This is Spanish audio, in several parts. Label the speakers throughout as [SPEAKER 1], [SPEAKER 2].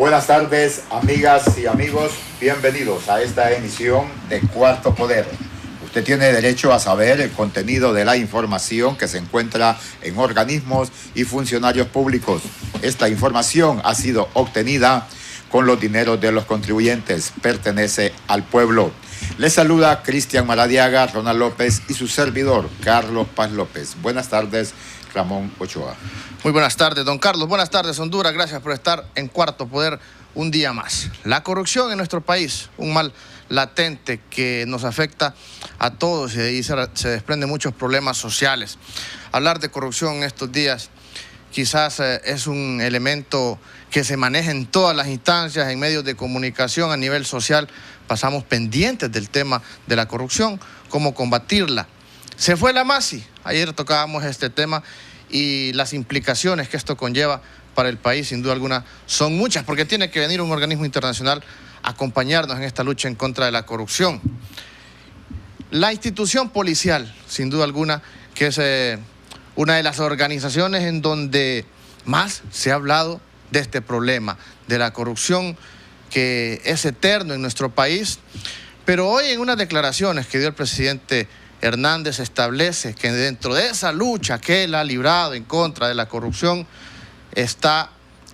[SPEAKER 1] Buenas tardes, amigas y amigos. Bienvenidos a esta emisión de Cuarto Poder. Usted tiene derecho a saber el contenido de la información que se encuentra en organismos y funcionarios públicos. Esta información ha sido obtenida con los dineros de los contribuyentes. Pertenece al pueblo. Les saluda Cristian Maradiaga, Ronald López y su servidor, Carlos Paz López. Buenas tardes, Ramón Ochoa.
[SPEAKER 2] Muy buenas tardes, don Carlos. Buenas tardes, Honduras. Gracias por estar en Cuarto Poder un día más. La corrupción en nuestro país, un mal latente que nos afecta a todos y de ahí se desprenden muchos problemas sociales. Hablar de corrupción en estos días quizás es un elemento que se maneja en todas las instancias, en medios de comunicación a nivel social. Pasamos pendientes del tema de la corrupción, cómo combatirla. Se fue la Masi. Ayer tocábamos este tema y las implicaciones que esto conlleva para el país, sin duda alguna, son muchas, porque tiene que venir un organismo internacional a acompañarnos en esta lucha en contra de la corrupción. La institución policial, sin duda alguna, que es una de las organizaciones en donde más se ha hablado de este problema, de la corrupción que es eterno en nuestro país. Pero hoy en unas declaraciones que dio el presidente Hernández establece que dentro de esa lucha que él ha librado en contra de la corrupción está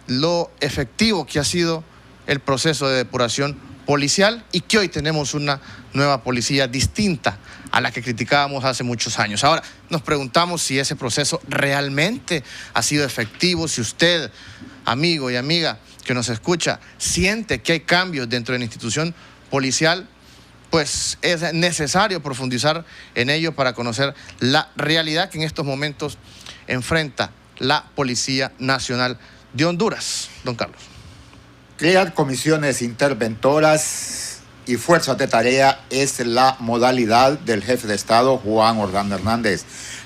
[SPEAKER 2] lo efectivo que ha sido el proceso de depuración policial y que hoy tenemos una nueva policía distinta a la que criticábamos hace muchos años. Ahora, nos preguntamos si ese proceso realmente ha sido efectivo, si usted, amigo y amiga que nos escucha, siente que hay cambios dentro de la institución policial. Pues es necesario profundizar en ello para conocer la realidad que en estos momentos enfrenta la Policía Nacional de Honduras. Don Carlos.
[SPEAKER 1] Crear comisiones interventoras y fuerzas de tarea es la modalidad del jefe de Estado, Juan Orlando Hernández.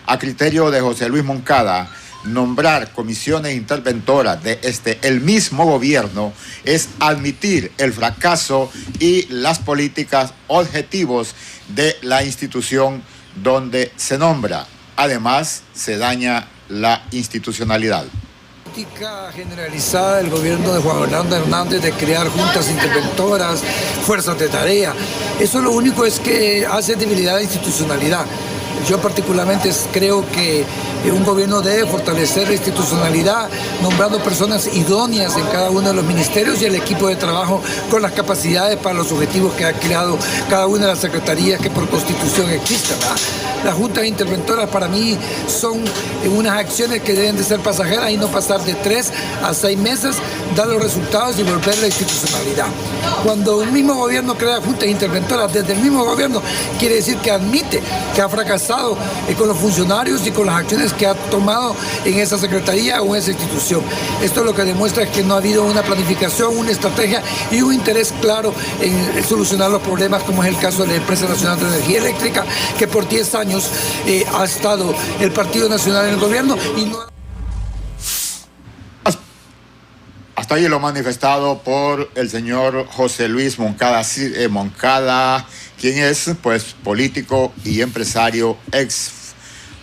[SPEAKER 1] A criterio de José Luis Moncada, nombrar comisiones interventoras de el mismo gobierno es admitir el fracaso y las políticas objetivos de la institución donde se nombra. Además, se daña la institucionalidad.
[SPEAKER 3] La política generalizada del gobierno de Juan Orlando Hernández de crear juntas interventoras, fuerzas de tarea, eso lo único es que hace debilidad la institucionalidad. Yo particularmente creo que un gobierno debe fortalecer la institucionalidad, nombrando personas idóneas en cada uno de los ministerios y el equipo de trabajo con las capacidades para los objetivos que ha creado cada una de las secretarías que por constitución existen. Las juntas interventoras para mí son unas acciones que deben de ser pasajeras y no pasar de 3 a 6 meses, dar los resultados y volver la institucionalidad. Cuando un mismo gobierno crea juntas interventoras desde el mismo gobierno, quiere decir que admite que ha fracasado con los funcionarios y con las acciones que ha tomado en esa secretaría o en esa institución. Esto lo que demuestra es que no ha habido una planificación, una estrategia y un interés claro en solucionar los problemas, como es el caso de la Empresa Nacional de Energía Eléctrica, que por 10 años ha estado el Partido Nacional en el gobierno y no ha...
[SPEAKER 1] Hasta ahí lo manifestado por el señor José Luis Moncada, quien es pues político y empresario, ex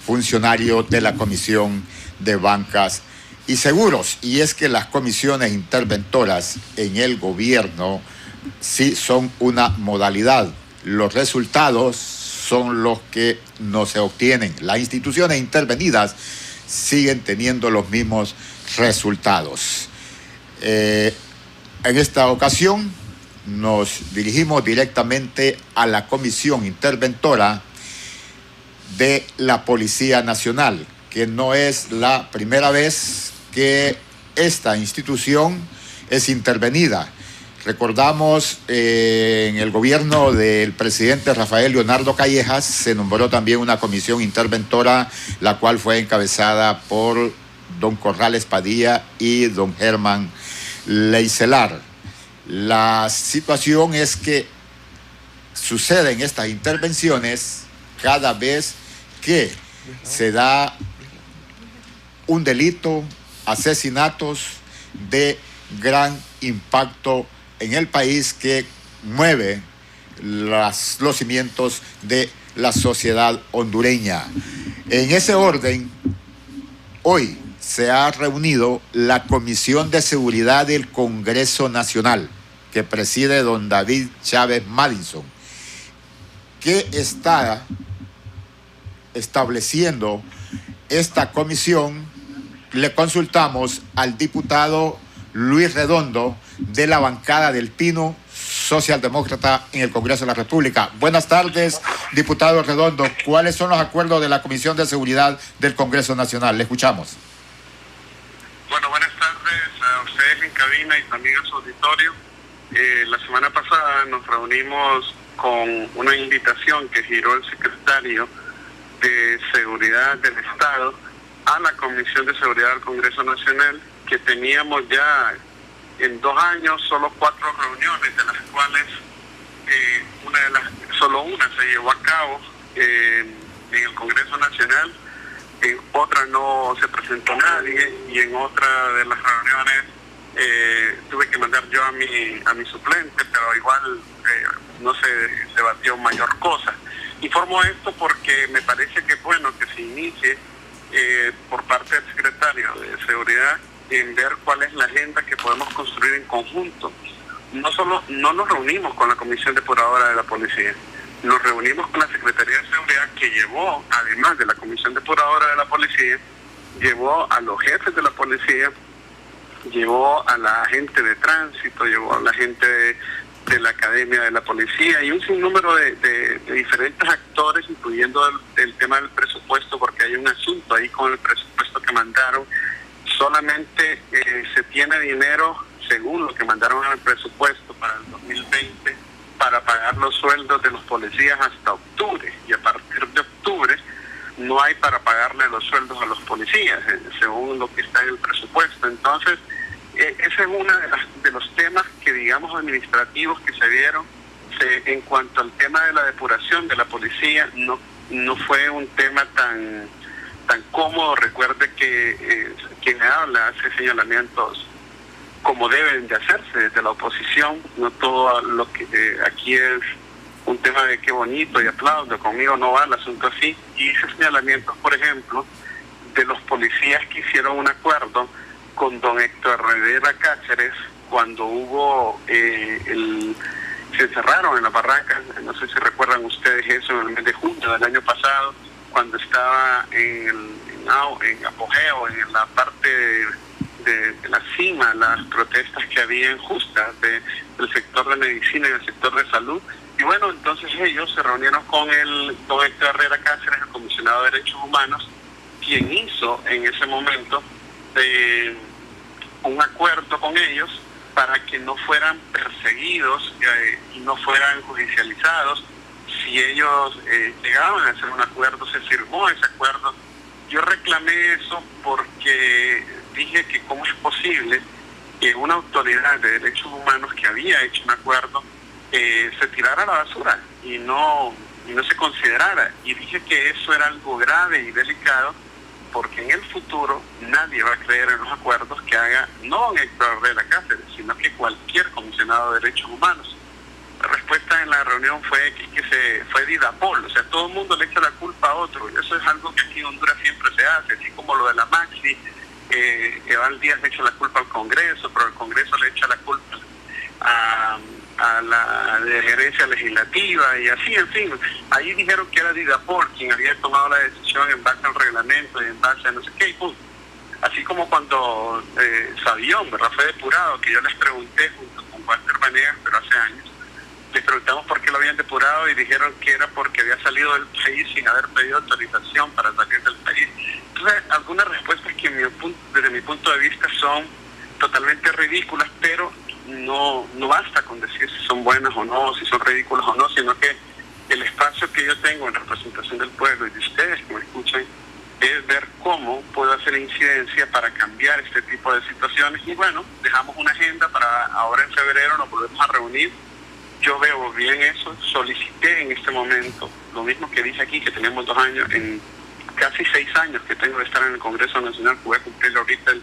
[SPEAKER 1] funcionario de la Comisión de Bancas y Seguros. Y es que las comisiones interventoras en el gobierno sí son una modalidad. Los resultados son los que no se obtienen. Las instituciones intervenidas siguen teniendo los mismos resultados. En esta ocasión nos dirigimos directamente a la Comisión Interventora de la Policía Nacional, que no es la primera vez que esta institución es intervenida. Recordamos en el gobierno del presidente Rafael Leonardo Callejas se nombró también una comisión interventora, la cual fue encabezada por don Corrales Padilla y don Germán Leicelar. La situación es que suceden estas intervenciones cada vez que se da un delito, asesinatos de gran impacto en el país que mueve los cimientos de la sociedad hondureña. En ese orden, hoy se ha reunido la Comisión de Seguridad del Congreso Nacional, que preside don David Chávez Madison. ¿Qué está estableciendo esta comisión? Le consultamos al diputado Luis Redondo de la bancada del Pino, socialdemócrata en el Congreso de la República. Buenas tardes, diputado Redondo. ¿Cuáles son los acuerdos de la Comisión de Seguridad del Congreso Nacional? Le escuchamos.
[SPEAKER 4] Bueno, buenas tardes a ustedes en cabina y también a su auditorio. La semana pasada nos reunimos con una invitación que giró el secretario de Seguridad del Estado a la Comisión de Seguridad del Congreso Nacional, que teníamos ya en 2 años solo 4 reuniones, de las cuales solo una se llevó a cabo en el Congreso Nacional, en otra no se presentó nadie y en otra de las reuniones tuve que mandar yo a mi suplente, pero igual no se debatió mayor cosa. Informo esto porque me parece que es bueno que se inicie por parte del secretario de Seguridad en ver cuál es la agenda que podemos construir en conjunto. No nos reunimos con la Comisión Depuradora de la Policía, nos reunimos con la Secretaría de Seguridad, que llevó, además de la Comisión Depuradora de la Policía, llevó a los jefes de la policía, llevó a la gente de tránsito, llevó a la gente de la Academia de la Policía y un sinnúmero de diferentes actores, incluyendo el tema del presupuesto, porque hay un asunto ahí con el presupuesto que mandaron. Solamente se tiene dinero, según lo que mandaron en el presupuesto para el 2020, para pagar los sueldos de los policías hasta octubre, y a partir de octubre no hay para pagarle los sueldos a los policías, según lo que está en el presupuesto. Entonces, ese es uno de los temas que, digamos, administrativos que se dieron. En cuanto al tema de la depuración de la policía, no fue un tema tan cómodo. Recuerde que quien habla hace señalamientos como deben de hacerse desde la oposición. No todo lo que aquí es un tema de qué bonito y aplaudo, conmigo no va el asunto así. Y hice señalamientos, por ejemplo, de los policías que hicieron un acuerdo con don Héctor Herrera Cáceres cuando hubo se encerraron en las barracas. No sé si recuerdan ustedes eso, en el mes de junio del año pasado, cuando estaba en apogeo, en la parte de la cima, las protestas que había injustas del sector de medicina y del sector de salud. Y bueno, entonces ellos se reunieron con don Héctor Herrera Cáceres, el comisionado de Derechos Humanos, quien hizo en ese momento un acuerdo con ellos para que no fueran perseguidos y no fueran judicializados. Si ellos llegaban a hacer un acuerdo, se firmó ese acuerdo. Yo reclamé eso porque dije que cómo es posible que una autoridad de derechos humanos que había hecho un acuerdo se tirara a la basura y no se considerara. Y dije que eso era algo grave y delicado, porque en el futuro nadie va a creer en los acuerdos que haga no Héctor Herrera Cáceres, sino que cualquier comisionado de derechos humanos. La respuesta en la reunión fue que fue Didapol, o sea, todo el mundo le echa la culpa a otro. Eso es algo que aquí en Honduras siempre se hace, así como lo de la Maxi, Eval Díaz le echa la culpa al Congreso, pero el Congreso le echa la culpa a la gerencia legislativa y así, en fin. Ahí dijeron que era Didapol quien había tomado la decisión en base al reglamento y en base a no sé qué, y pum. Así como cuando Sabión, ¿verdad?, fue depurado, que yo les pregunté junto con Walter Vanegas, pero hace años, les preguntamos por qué lo habían depurado y dijeron que era porque había salido del país sin haber pedido autorización para salir del país. Entonces, algunas respuestas que desde mi punto de vista son totalmente ridículas, pero no basta con decir si son buenas o no, si son ridículas o no, sino que el espacio que yo tengo en representación del pueblo y de ustedes que me escuchan es ver cómo puedo hacer incidencia para cambiar este tipo de situaciones. Y bueno, dejamos una agenda para ahora en febrero, nos volvemos a reunir. Yo veo bien eso, solicité en este momento, lo mismo que dije aquí, que tenemos 2 años, en casi 6 años que tengo de estar en el Congreso Nacional, que voy a cumplir ahorita el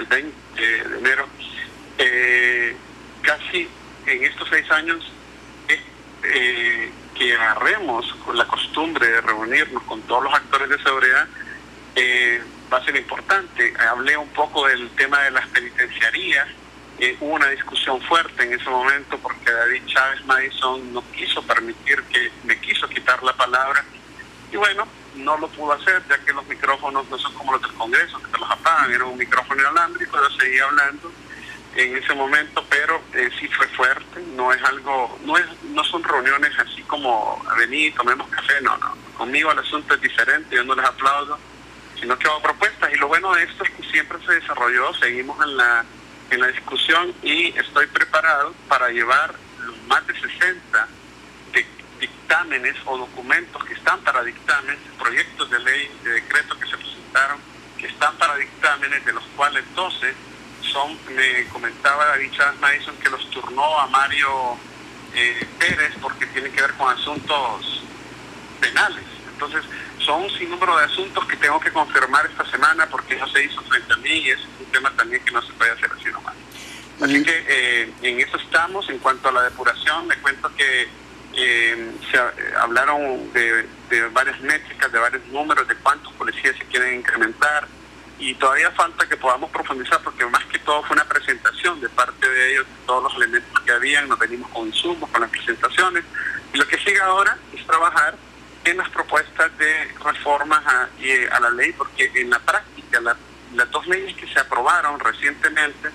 [SPEAKER 4] 20 de enero. Casi en estos 6 años que agarremos con la costumbre de reunirnos con todos los actores de seguridad, va a ser importante. Hablé un poco del tema de las penitenciarías. Hubo una discusión fuerte en ese momento porque David Chávez Madison no quiso permitir, que me quiso quitar la palabra, y bueno, no lo pudo hacer, ya que los micrófonos no son como los del Congreso, que te los apagan. Era un micrófono inalámbrico, yo seguía hablando en ese momento, pero sí fue fuerte. No es algo, no son reuniones así como vení, tomemos café, no. Conmigo el asunto es diferente, yo no les aplaudo, sino que hago propuestas, y lo bueno de esto es que siempre se desarrolló, seguimos en la discusión, y estoy preparado para llevar los más de 60 dictámenes o documentos que están para dictámenes, proyectos de ley, de decreto que se presentaron, que están para dictámenes, de los cuales 12 son, me comentaba David Chávez Madison, que los turnó a Mario Pérez, porque tiene que ver con asuntos penales. Entonces, son un sinnúmero de asuntos que tengo que confirmar esta semana, porque no se hizo frente a mí, y es un tema también que no se puede hacer así nomás. Así que en eso estamos. En cuanto a la depuración, me cuento que se hablaron de varias métricas, de varios números, de cuántos policías se quieren incrementar, y todavía falta que podamos profundizar, porque más que todo fue una presentación de parte de ellos, de todos los elementos que habían. Nos venimos con insumos, con las presentaciones, y lo que sigue ahora es trabajar en las propuestas de reformas a la ley, porque en la práctica las dos leyes que se aprobaron recientemente,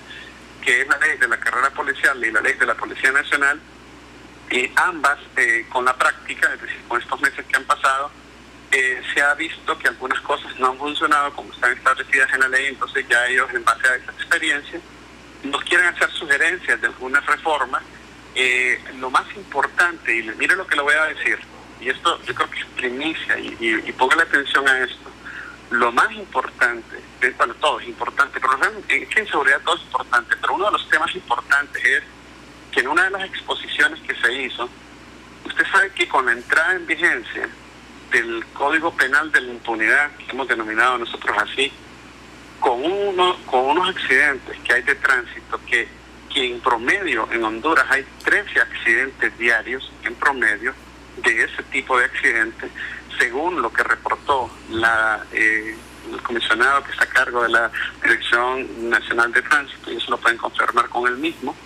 [SPEAKER 4] que es la ley de la carrera policial y la ley de la Policía Nacional, ambas con la práctica, es decir, con estos meses que han pasado, se ha visto que algunas cosas no han funcionado como están establecidas en la ley. Entonces ya ellos, en base a esa experiencia, nos quieren hacer sugerencias de algunas reformas. Lo más importante, y mire lo que le voy a decir, y esto yo creo que es primicia, y póngale atención a esto, lo más importante, bueno, todo es importante, pero es que en seguridad todo es importante, pero uno de los temas importantes es que en una de las exposiciones que se hizo, usted sabe que con la entrada en vigencia del Código Penal de la Impunidad, que hemos denominado nosotros así, con unos accidentes que hay de tránsito, que en promedio en Honduras hay 13 accidentes diarios en promedio de ese tipo de accidentes, según lo que reportó el comisionado que está a cargo de la Dirección Nacional de Tránsito, y eso lo pueden confirmar con él mismo.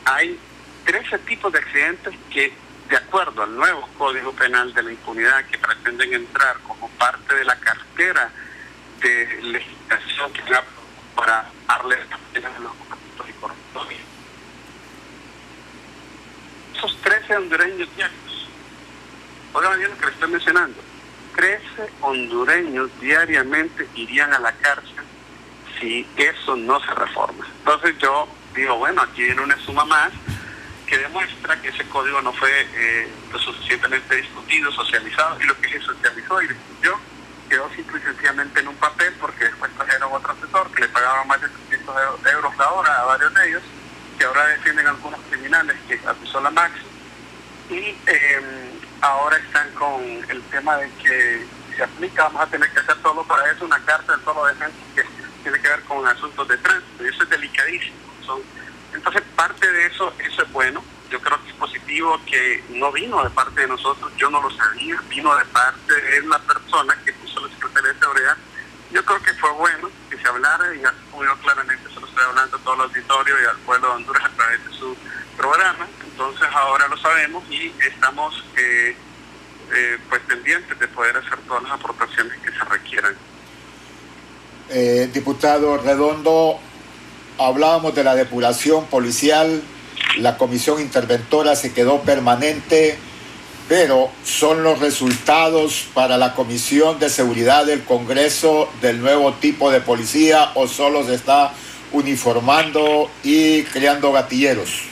[SPEAKER 4] Hay 13 tipos de accidentes que, de acuerdo al nuevo Código Penal de la Impunidad, que pretenden entrar como parte de la cartera de legislación que va para darle a los corruptos y corruptores. Esos 13 hondureños diarios, oigan bien lo que les estoy mencionando, 13 hondureños diariamente irían a la cárcel si eso no se reforma. Entonces yo digo, bueno, aquí viene una suma más que demuestra que ese código no fue lo suficientemente discutido, socializado, y lo que se socializó y discutió quedó simple y sencillamente en un papel, porque después trajeron otro asesor que le pagaba más de 300 euros la hora a varios de ellos, que ahora defienden a algunos criminales que abusó la máxima, y ahora están con el tema de que se aplica, vamos a tener que hacer solo para eso una cárcel solo de gente que tiene que ver con asuntos de tránsito, y eso es delicadísimo. Entonces, parte de eso es bueno. Yo creo que es positivo, que no vino de parte de nosotros, yo no lo sabía, vino de parte de la persona que puso la Secretaría de Seguridad. Yo creo que fue bueno que se hablara, y muy claramente se lo estoy hablando a todo el auditorio y al pueblo de Honduras a través de su programa. Entonces ahora lo sabemos, y estamos pues pendientes de poder hacer todas las aportaciones que se requieran.
[SPEAKER 1] Diputado Redondo, hablábamos de la depuración policial. La comisión interventora se quedó permanente, pero ¿son los resultados para la Comisión de Seguridad del Congreso del nuevo tipo de policía, o solo se está uniformando y creando gatilleros?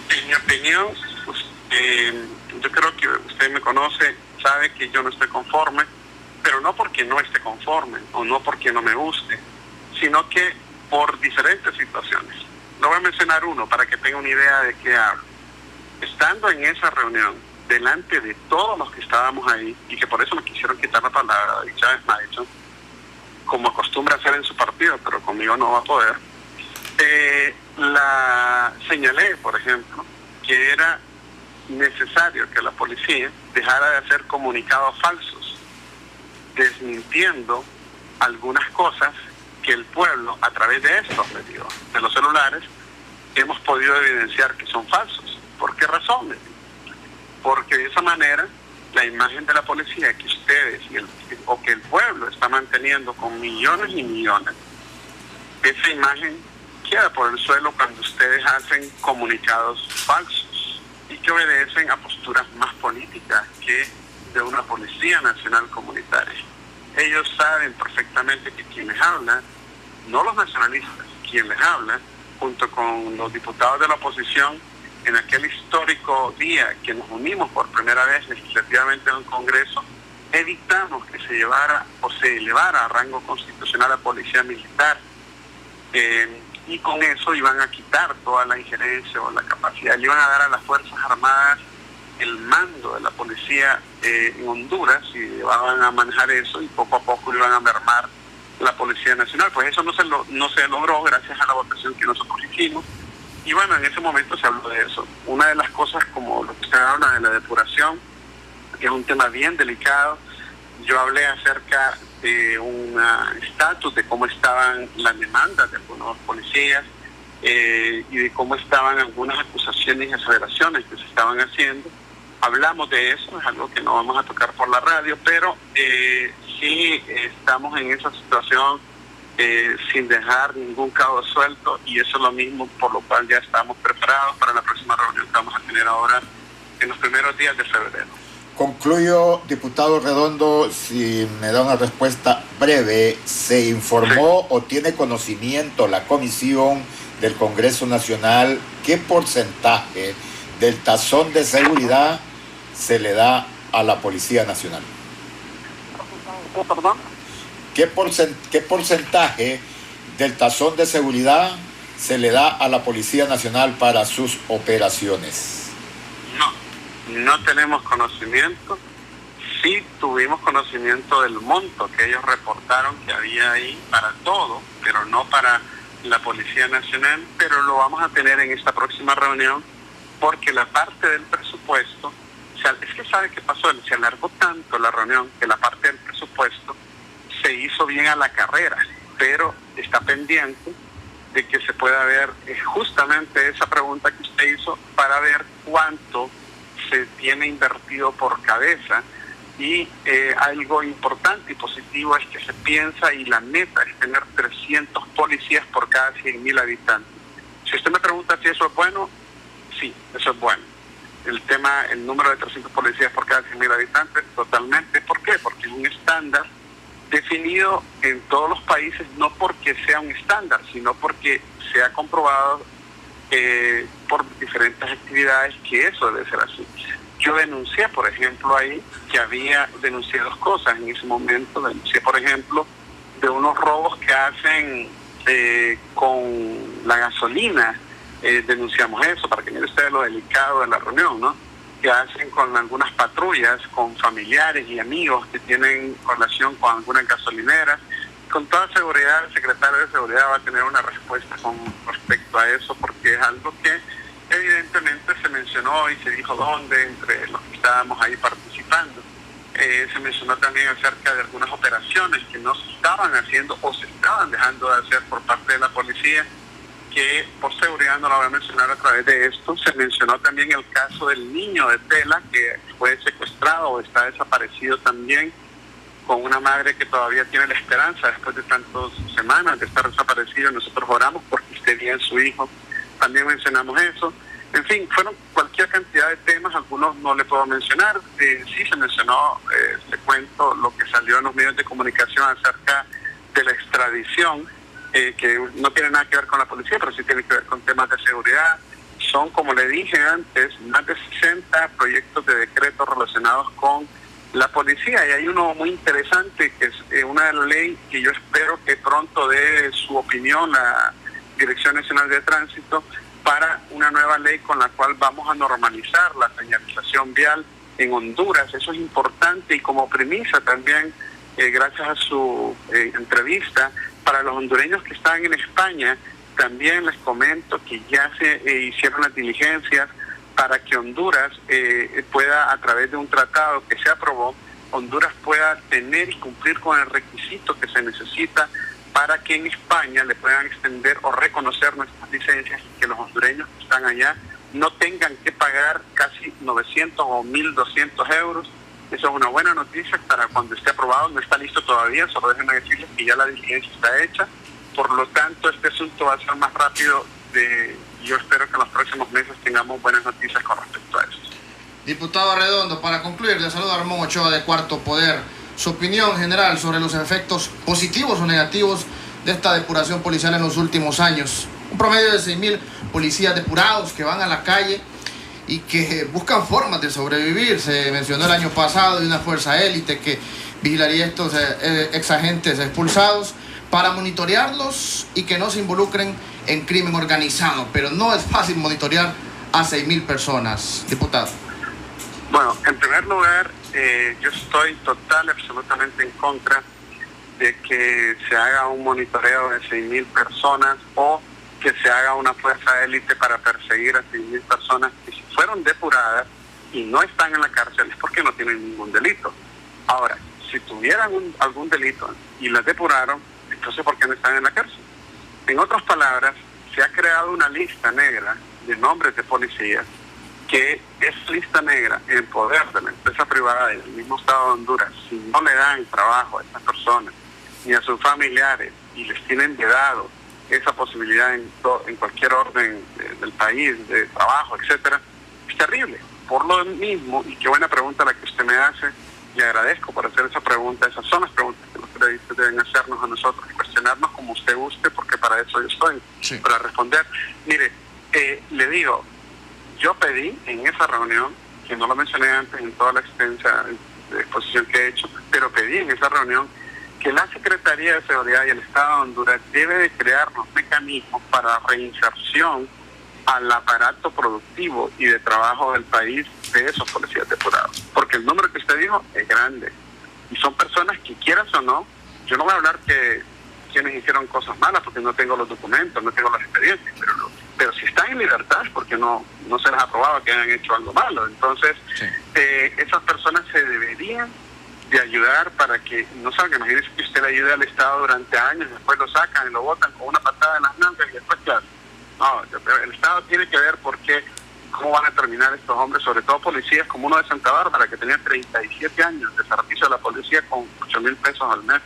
[SPEAKER 4] En mi opinión, yo creo que usted me conoce, sabe que yo no estoy conforme, pero no porque no esté conforme o no porque no me guste, sino que por diferentes situaciones. Lo voy a mencionar uno para que tenga una idea de qué hablo. Estando en esa reunión, delante de todos los que estábamos ahí, y que por eso me quisieron quitar la palabra de Chávez Madison, como acostumbra hacer en su partido, pero conmigo no va a poder, señalé, por ejemplo, que era necesario que la policía dejara de hacer comunicados falsos, desmintiendo algunas cosas que el pueblo, a través de estos medios, de los celulares, hemos podido evidenciar que son falsos. ¿Por qué razón? Porque de esa manera la imagen de la policía que ustedes o que el pueblo está manteniendo con millones y millones, esa imagen queda por el suelo cuando ustedes hacen comunicados falsos y que obedecen a posturas más políticas que de una Policía Nacional comunitaria. Ellos saben perfectamente que quien les habla, no los nacionalistas, quien les habla, junto con los diputados de la oposición, en aquel histórico día que nos unimos por primera vez legislativamente en un Congreso, evitamos que se llevara o se elevara a rango constitucional a policía militar, y con eso iban a quitar toda la injerencia o la capacidad, le iban a dar a las Fuerzas Armadas el mando de la policía en Honduras, y van a manejar eso, y poco a poco iban a mermar la Policía Nacional. Pues eso no se logró gracias a la votación que nosotros hicimos, y bueno, en ese momento se habló de eso. Una de las cosas, como lo que usted habla de la depuración, que es un tema bien delicado, yo hablé acerca de un estatus de cómo estaban las demandas de algunos policías, y de cómo estaban algunas acusaciones y aseveraciones que se estaban haciendo. Hablamos de eso, es algo que no vamos a tocar por la radio, pero sí estamos en esa situación sin dejar ningún cabo suelto, y eso es lo mismo por lo cual ya estamos preparados para la próxima reunión que vamos a tener ahora en los primeros días de febrero.
[SPEAKER 1] Concluyo, diputado Redondo, si me da una respuesta breve. ¿Se informó o tiene conocimiento la Comisión del Congreso Nacional qué porcentaje del tazón de seguridad se le da a la Policía Nacional?
[SPEAKER 4] ¿Perdón?
[SPEAKER 1] ¿Qué porcentaje del tazón de seguridad se le da a la Policía Nacional para sus operaciones?
[SPEAKER 4] No tenemos conocimiento. Sí tuvimos conocimiento del monto que ellos reportaron que había ahí para todo, pero no para la Policía Nacional, pero lo vamos a tener en esta próxima reunión, porque la parte del presupuesto, es que sabe qué pasó, se alargó tanto la reunión que la parte del presupuesto se hizo bien a la carrera, pero está pendiente de que se pueda ver justamente esa pregunta que usted hizo para ver cuánto se tiene invertido por cabeza, y algo importante y positivo es que se piensa, y la meta es tener 300 policías por cada 100.000 habitantes. Si usted me pregunta si eso es bueno, sí, eso es bueno. El número de 300 policías por cada 100.000 habitantes, totalmente. ¿Por qué? Porque es un estándar definido en todos los países, no porque sea un estándar, sino porque se ha comprobado por diferentes actividades que eso debe ser así. Yo denuncié, por ejemplo, ahí denuncié dos cosas en ese momento. Denuncié, por ejemplo, de unos robos que hacen con la gasolina. Denunciamos eso, para que mire usted lo delicado de la reunión, ¿no? Que hacen con algunas patrullas, con familiares y amigos que tienen relación con algunas gasolineras. Con toda seguridad, el secretario de Seguridad va a tener una respuesta con respecto a eso, porque es algo que evidentemente se mencionó y se dijo dónde, entre los que estábamos ahí participando. Se mencionó también acerca de algunas operaciones que no se estaban haciendo o se estaban dejando de hacer por parte de la policía, que por seguridad no la voy a mencionar a través de esto. Se mencionó también el caso del niño de Tela, que fue secuestrado o está desaparecido también, con una madre que todavía tiene la esperanza después de tantas semanas de estar desaparecido. Nosotros oramos porque esté bien su hijo. También mencionamos eso. En fin, fueron cualquier cantidad de temas, algunos no le puedo mencionar. Sí se mencionó, le cuento lo que salió en los medios de comunicación acerca de la extradición, que no tiene nada que ver con la policía, pero sí tiene que ver con temas de seguridad. Son, como le dije antes, más de 60 proyectos de decreto relacionados con la policía, y hay uno muy interesante que es una ley que yo espero que pronto dé su opinión la Dirección Nacional de Tránsito, para una nueva ley con la cual vamos a normalizar la señalización vial en Honduras. Eso es importante, y como premisa también, gracias a su entrevista, para los hondureños que están en España, también les comento que ya se hicieron las diligencias para que Honduras pueda, a través de un tratado que se aprobó, Honduras pueda tener y cumplir con el requisito que se necesita para que en España le puedan extender o reconocer nuestras licencias y que los hondureños que están allá no tengan que pagar casi 900 o 1.200 euros. Eso es una buena noticia para cuando esté aprobado. No está listo todavía, solo déjenme decirles que ya la diligencia está hecha. Por lo tanto, este asunto va a ser más rápido. Yo espero que en los próximos meses tengamos buenas noticias con respecto a eso.
[SPEAKER 2] Diputado Redondo, para concluir, le saludo a Ramón Ochoa de Cuarto Poder. Su opinión general sobre los efectos positivos o negativos de esta depuración policial en los últimos años. Un promedio de 6.000 policías depurados que van a la calle y que buscan formas de sobrevivir. Se mencionó el año pasado de una fuerza élite que vigilaría a estos exagentes expulsados para monitorearlos y que no se involucren en crimen organizado. Pero no es fácil monitorear a 6.000 personas. Diputado.
[SPEAKER 4] Bueno, en primer lugar, yo estoy absolutamente en contra de que se haga un monitoreo de 6.000 personas o que se haga una fuerza élite para perseguir a 6.000 personas que si fueron depuradas y no están en la cárcel es porque no tienen ningún delito. Ahora, si tuvieran algún delito y las depuraron, entonces ¿por qué no están en la cárcel? En otras palabras, se ha creado una lista negra de nombres de policías que es lista negra en poder de la empresa privada y del mismo Estado de Honduras. Si no le dan trabajo a estas personas ni a sus familiares y les tienen vedado esa posibilidad en cualquier orden del país, de trabajo, etcétera, es terrible. Por lo mismo, y qué buena pregunta la que usted me hace, le agradezco por hacer esa pregunta. Esas son las preguntas que los periodistas deben hacernos a nosotros y cuestionarnos como usted guste, porque para eso yo estoy, sí, para responder. Mire, le digo, yo pedí en esa reunión, que no lo mencioné antes en toda la extensa exposición que he hecho, pero pedí en esa reunión que la Secretaría de Seguridad y el Estado de Honduras debe de crear los mecanismos para reinserción al aparato productivo y de trabajo del país de esos policías depurados. Porque el número que usted dijo es grande. Y son personas que, quieras o no, yo no voy a hablar que quienes hicieron cosas malas porque no tengo los documentos, no tengo las experiencias, pero si están en libertad es porque no se les ha probado que hayan hecho algo malo. Entonces, sí, esas personas se deberían de ayudar para que no salgan. Imagínense que usted le ayude al Estado durante años, después lo sacan y lo botan con una patada en las nalgas y después, claro, no, el Estado tiene que ver cómo van a terminar estos hombres, sobre todo policías como uno de Santa Bárbara, que tenía 37 años de servicio a la policía con 8,000 pesos al mes.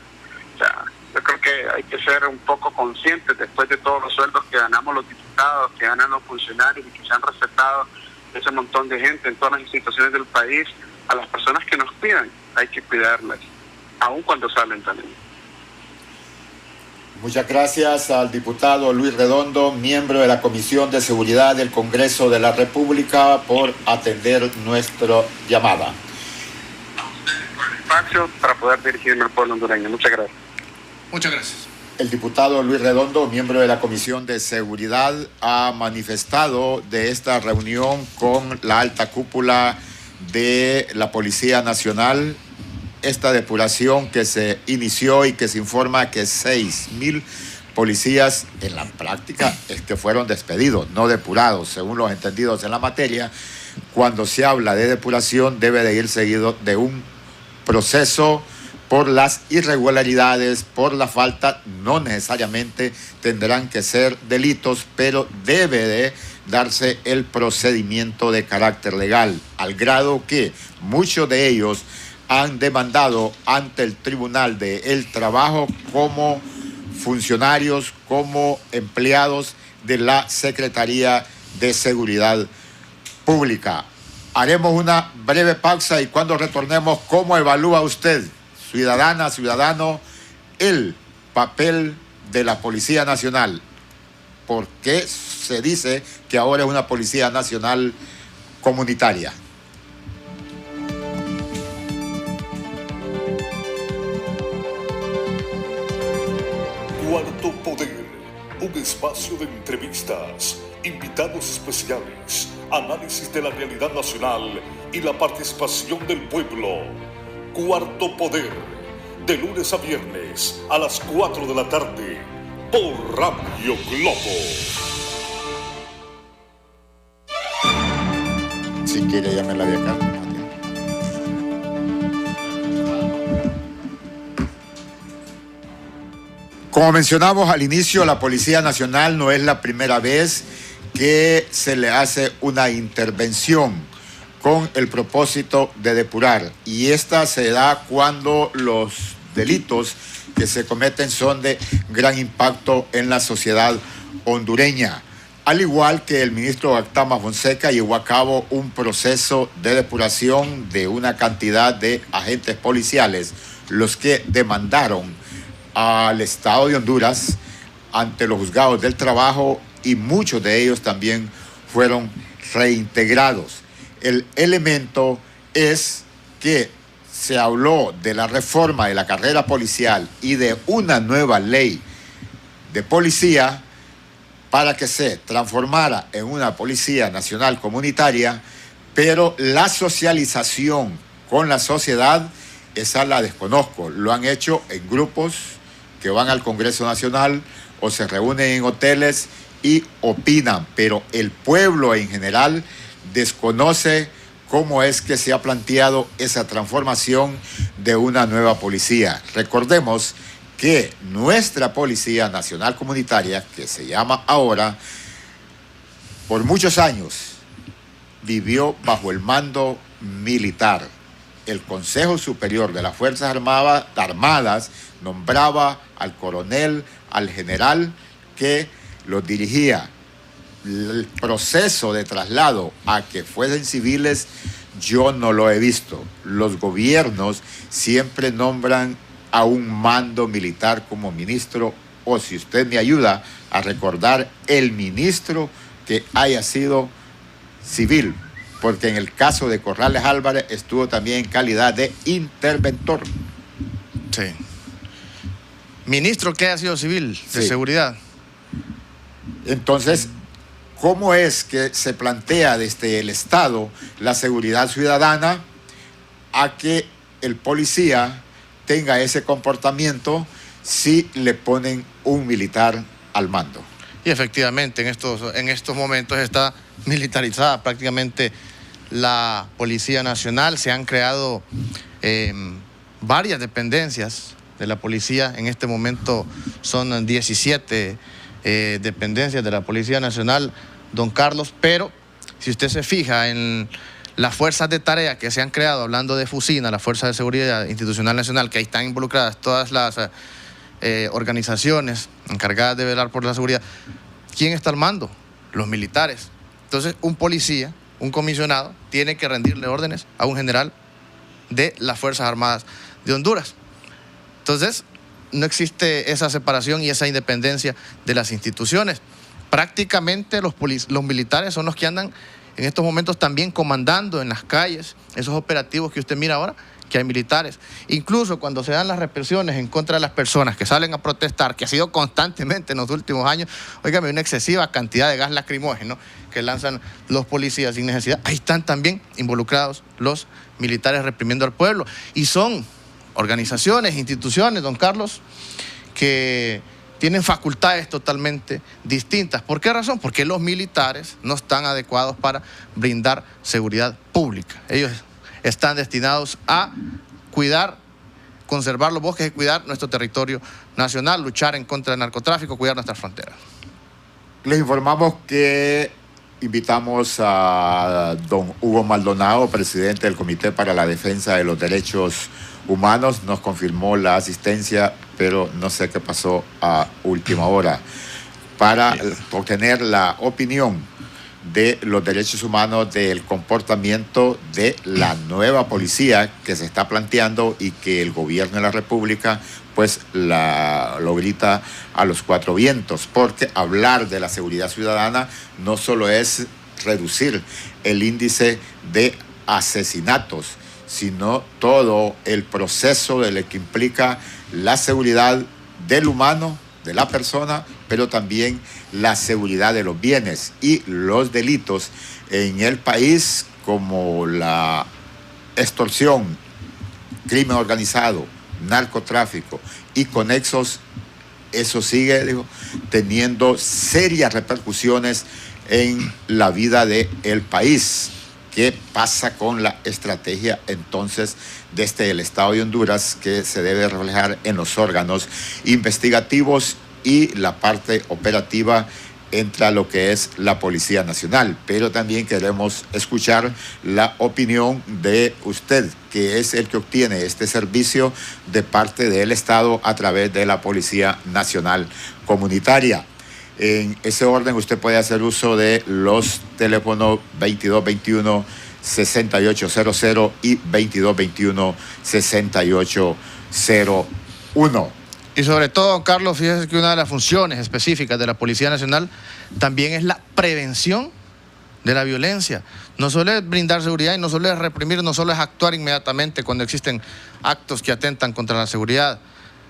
[SPEAKER 4] O sea, yo creo que hay que ser un poco conscientes, después de todos los sueldos que ganamos los diputados, que ganan los funcionarios y que se han respetado ese montón de gente en todas las instituciones del país, a las personas que nos cuidan, hay que cuidarlas, aun cuando salen también.
[SPEAKER 1] Muchas gracias al diputado Luis Redondo, miembro de la Comisión de Seguridad del Congreso de la República, por atender nuestra llamada.
[SPEAKER 4] Por el espacio para poder dirigirme al pueblo hondureño. Muchas gracias.
[SPEAKER 2] Muchas gracias.
[SPEAKER 1] El diputado Luis Redondo, miembro de la Comisión de Seguridad, ha manifestado de esta reunión con la alta cúpula de la Policía Nacional, esta depuración que se inició y que se informa que 6.000 policías en la práctica fueron despedidos, no depurados, según los entendidos en la materia. Cuando se habla de depuración debe de ir seguido de un proceso por las irregularidades, por la falta, no necesariamente tendrán que ser delitos, pero debe de darse el procedimiento de carácter legal, al grado que muchos de ellos han demandado ante el Tribunal del Trabajo como funcionarios, como empleados de la Secretaría de Seguridad Pública. Haremos una breve pausa y cuando retornemos, ¿cómo evalúa usted, ciudadana, ciudadano, el papel de la Policía Nacional? ¿Por qué se dice que ahora es una Policía Nacional comunitaria?
[SPEAKER 5] Cuarto Poder, un espacio de entrevistas, invitados especiales, análisis de la realidad nacional y la participación del pueblo. Cuarto Poder, de lunes a viernes a las 4 de la tarde, por Radio Globo.
[SPEAKER 1] Si quiere, llámela de acá. Como mencionamos al inicio, la Policía Nacional no es la primera vez que se le hace una intervención con el propósito de depurar. Y esta se da cuando los delitos que se cometen son de gran impacto en la sociedad hondureña. Al igual que el ministro Octama Fonseca llevó a cabo un proceso de depuración de una cantidad de agentes policiales, los que demandaron al Estado de Honduras ante los juzgados del trabajo, y muchos de ellos también fueron reintegrados. El elemento es que se habló de la reforma de la carrera policial y de una nueva ley de policía para que se transformara en una Policía Nacional Comunitaria, pero la socialización con la sociedad, esa la desconozco. Lo han hecho en grupos que van al Congreso Nacional o se reúnen en hoteles y opinan, pero el pueblo en general desconoce cómo es que se ha planteado esa transformación de una nueva policía. Recordemos que nuestra Policía Nacional Comunitaria, que se llama ahora, por muchos años vivió bajo el mando militar. El Consejo Superior de las Fuerzas Armadas nombraba al coronel, al general que los dirigía. El proceso de traslado a que fuesen civiles yo no lo he visto. Los gobiernos siempre nombran a un mando militar como ministro, o si usted me ayuda a recordar, el ministro que haya sido civil, porque en el caso de Corrales Álvarez estuvo también en calidad de interventor.
[SPEAKER 2] Sí. Ministro que haya sido civil, de seguridad.
[SPEAKER 1] Entonces, ¿cómo es que se plantea desde el Estado la seguridad ciudadana a que el policía tenga ese comportamiento si le ponen un militar al mando?
[SPEAKER 2] Y efectivamente, en estos momentos está militarizada prácticamente la Policía Nacional. Se han creado varias dependencias de la policía. En este momento son 17 dependencias de la Policía Nacional, don Carlos, pero si usted se fija en las fuerzas de tarea que se han creado, hablando de FUSINA, la Fuerza de Seguridad Institucional Nacional, que ahí están involucradas todas las organizaciones encargadas de velar por la seguridad, ¿quién está al mando? Los militares. Entonces, un policía, un comisionado, tiene que rendirle órdenes a un general de las Fuerzas Armadas de Honduras. Entonces, no existe esa separación y esa independencia de las instituciones. Prácticamente los militares son los que andan en estos momentos también comandando en las calles esos operativos que usted mira ahora, que hay militares. Incluso cuando se dan las represiones en contra de las personas que salen a protestar, que ha sido constantemente en los últimos años, óigame, una excesiva cantidad de gas lacrimógeno que lanzan los policías sin necesidad, ahí están también involucrados los militares reprimiendo al pueblo. Y son organizaciones, instituciones, don Carlos, que tienen facultades totalmente distintas. ¿Por qué razón? Porque los militares no están adecuados para brindar seguridad pública. Ellos están destinados a cuidar, conservar los bosques y cuidar nuestro territorio nacional, luchar en contra del narcotráfico, cuidar nuestras fronteras.
[SPEAKER 1] Les informamos que invitamos a don Hugo Maldonado, presidente del Comité para la Defensa de los Derechos Humanos. Nos confirmó la asistencia, pero no sé qué pasó a última hora, para obtener la opinión de los derechos humanos del comportamiento de la nueva policía que se está planteando y que el gobierno de la República pues lo grita a los cuatro vientos, porque hablar de la seguridad ciudadana no solo es reducir el índice de asesinatos, sino todo el proceso de lo que implica la seguridad del humano, de la persona, pero también la seguridad de los bienes y los delitos en el país, como la extorsión, crimen organizado, narcotráfico y conexos. Eso sigue, teniendo serias repercusiones en la vida del país. qué pasa con la estrategia entonces desde el Estado de Honduras, que se debe reflejar en los órganos investigativos y la parte operativa entra lo que es la Policía Nacional. Pero también queremos escuchar la opinión de usted, que es el que obtiene este servicio de parte del Estado a través de la Policía Nacional Comunitaria. En ese orden usted puede hacer uso de los teléfonos 2221-6800 y 2221-6801.
[SPEAKER 2] Y sobre todo, Carlos, fíjese que una de las funciones específicas de la Policía Nacional también es la prevención de la violencia. No solo es brindar seguridad y no solo es reprimir, no solo es actuar inmediatamente cuando existen actos que atentan contra la seguridad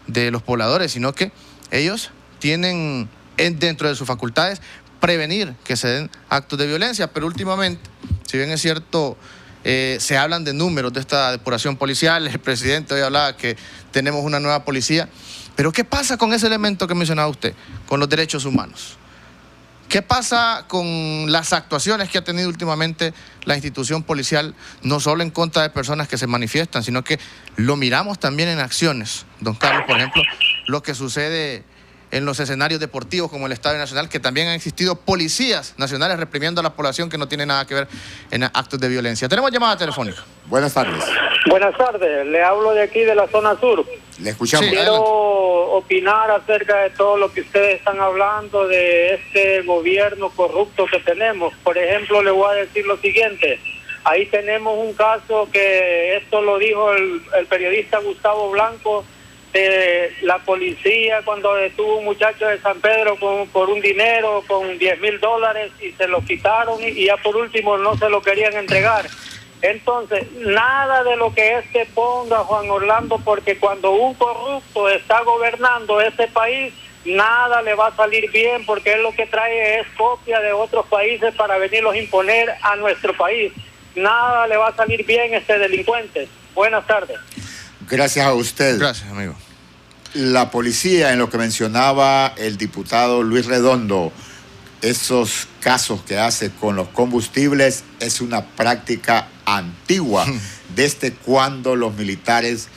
[SPEAKER 2] de los pobladores, sino que ellos tienen dentro de sus facultades prevenir que se den actos de violencia. Pero últimamente, si bien es cierto, se hablan de números de esta depuración policial, el presidente hoy hablaba que tenemos una nueva policía, pero ¿qué pasa con ese elemento que mencionaba usted, con los derechos humanos? ¿Qué pasa con las actuaciones que ha tenido últimamente la institución policial, no solo en contra de personas que se manifiestan, sino que lo miramos también en acciones? Don Carlos, por ejemplo, lo que sucede en los escenarios deportivos como el Estadio Nacional, que también han existido policías nacionales reprimiendo a la población que no tiene nada que ver en actos de violencia. Tenemos llamada telefónica.
[SPEAKER 1] Buenas tardes.
[SPEAKER 6] Buenas tardes, le hablo de aquí de la zona sur.
[SPEAKER 1] Le escuchamos.
[SPEAKER 2] Sí,
[SPEAKER 6] Quiero opinar acerca de todo lo que ustedes están hablando de este gobierno corrupto que tenemos. Por ejemplo, le voy a decir lo siguiente. Ahí tenemos un caso que esto lo dijo el periodista Gustavo Blanco, de la policía cuando detuvo un muchacho de San Pedro por un dinero, con $10,000, y se lo quitaron y ya por último no se lo querían entregar. Entonces, nada de lo que ponga, Juan Orlando, porque cuando un corrupto está gobernando ese país, nada le va a salir bien, porque él lo que trae es copia de otros países para venirlos a imponer a nuestro país. Nada le va a salir bien delincuente. Buenas tardes.
[SPEAKER 1] Gracias a usted.
[SPEAKER 2] Gracias, amigo.
[SPEAKER 1] La policía, en lo que mencionaba el diputado Luis Redondo, esos casos que hace con los combustibles es una práctica antigua, desde cuando los militares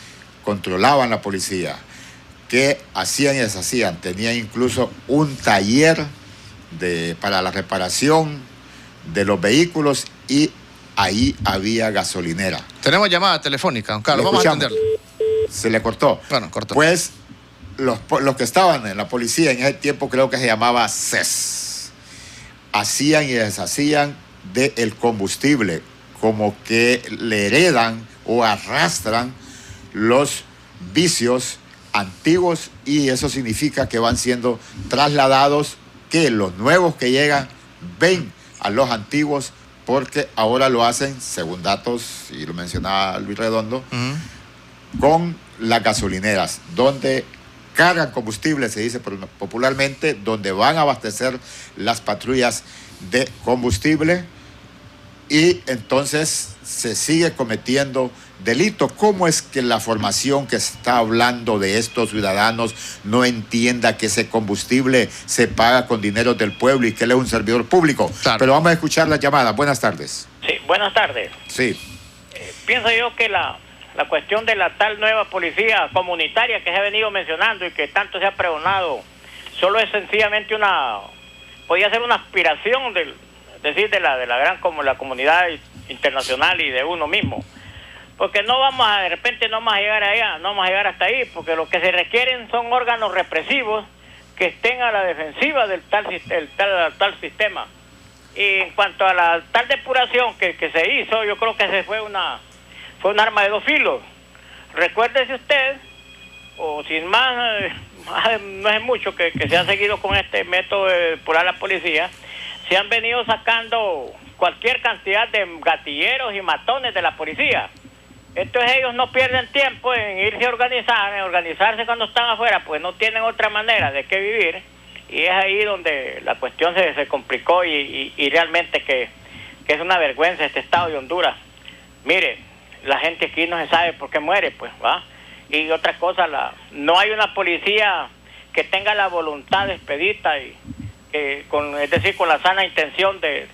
[SPEAKER 1] controlaban la policía. ¿Qué hacían y deshacían? Tenían incluso un taller para la reparación de los vehículos y ahí había gasolinera.
[SPEAKER 2] Tenemos llamada telefónica, don Carlos, vamos a atenderla.
[SPEAKER 1] Se le cortó.
[SPEAKER 2] Bueno, cortó.
[SPEAKER 1] Pues los que estaban en la policía en ese tiempo, creo que se llamaba CES, hacían y deshacían del combustible, como que le heredan o arrastran los vicios antiguos, y eso significa que van siendo trasladados, que los nuevos que llegan ven a los antiguos, porque ahora lo hacen, según datos, y lo mencionaba Luis Redondo, con las gasolineras, donde cargan combustible, se dice popularmente, donde van a abastecer las patrullas de combustible, y entonces se sigue cometiendo delitos. ¿Cómo es que la formación que está hablando de estos ciudadanos no entienda que ese combustible se paga con dinero del pueblo y que él es un servidor público? Claro. Pero vamos a escuchar la llamada. Buenas tardes.
[SPEAKER 7] Sí, buenas tardes.
[SPEAKER 1] Sí.
[SPEAKER 7] Pienso yo que la cuestión de la tal nueva policía comunitaria que se ha venido mencionando y que tanto se ha pregonado, solo es sencillamente podría ser una aspiración de la gran, como la comunidad internacional y de uno mismo. Porque de repente no vamos a llegar allá, no vamos a llegar hasta ahí, porque lo que se requieren son órganos represivos que estén a la defensiva del tal sistema. Y en cuanto a la tal depuración que se hizo, yo creo que se fue un arma de dos filos. Recuérdese usted, o sin más, no es mucho que se ha seguido con este método de depurar la policía, se han venido sacando cualquier cantidad de gatilleros y matones de la policía. Entonces ellos no pierden tiempo en irse a organizarse cuando están afuera, pues no tienen otra manera de que vivir, y es ahí donde la cuestión se complicó y realmente que es una vergüenza este estado de Honduras. Mire, la gente aquí no se sabe por qué muere, pues, ¿va? Y otra cosa, no hay una policía que tenga la voluntad expedita y es decir, con la sana intención de